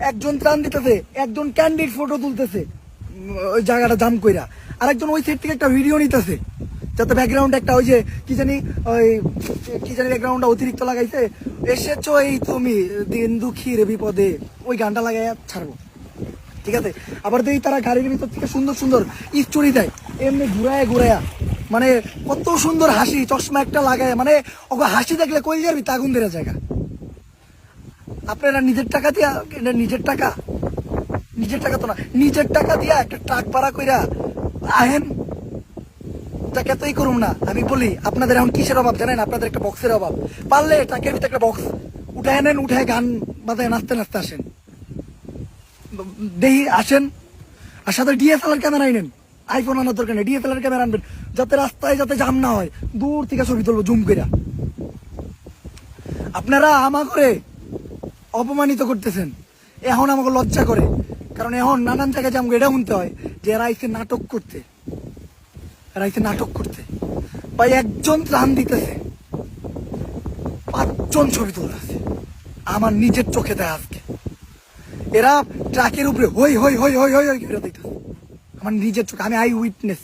একজন ত্রাণ দিতেছে, একজন ক্যান্ডিড ফটো তুলতেছে ওই জায়গাটা জাম কইরা, আরেকজন ওই সাইড থেকে একটা ভিডিও নিতেছে, যাতে ব্যাকগ্রাউন্ড একটা ওই যে কি জানি ব্যাকগ্রাউন্ডটা অতিরিক্ত লাগাইছে, এসেছো এই তুমি দিন দুঃখীর বিপদে, ওই গানটা লাগাই ছাড়বো। ঠিক আছে, আবার দেখি তারা গাড়ির ভিতর থেকে সুন্দর সুন্দর স্টোরি দেয়, এমনি ঘুরায়া মানে কত সুন্দর হাসি, চশমা একটা লাগায়, মানে ওকে হাসি দেখলে কই যাবি তাগুন দেওয়া জায়গা। আপনারা নিজের টাকা দিয়া, নিজের টাকা তো না, নিজের টাকা দিয়া একটা ট্রাক ভাড়া কইরা আহেন, টাকা তোই করুম না। আমি বলি আপনাদের এখন কিসের অভাব জানেন? আপনাদের একটা বক্সের অভাব। পারলে টাকের ভিতরে একটা বক্স উঠায় নেন, উঠায় গান বাজায় নাচতে নাচতে আসেন, দেখি আসেন। আর সাথে ডিএসএলআর ক্যামেরা নেন, আইফোন আনার দরকার নেই, ডিএসএলআর ক্যামেরা আনবেন, যাতে রাস্তায় যাতে জাম না হয়, দূর থেকে ছবি তুলবো জুম করে। আপনারা আমাকে অপমানিত করতেছেন, এখন আমাকে লজ্জা করে, কারণ এখন নানান জায়গায় যে আমাকে এটা শুনতে হয় যে এরা আইসে নাটক করতে, ভাই একজন ত্রাণ দিতেছে, 5 জন ছবি তুলতেছে, আমার নিজের চোখে দেয় আজকে। এরা ট্রাকের উপরে হই হই হই হই হই হই করে দিতেছে, আমার নিজের চোখে, আমি আই উইটনেস।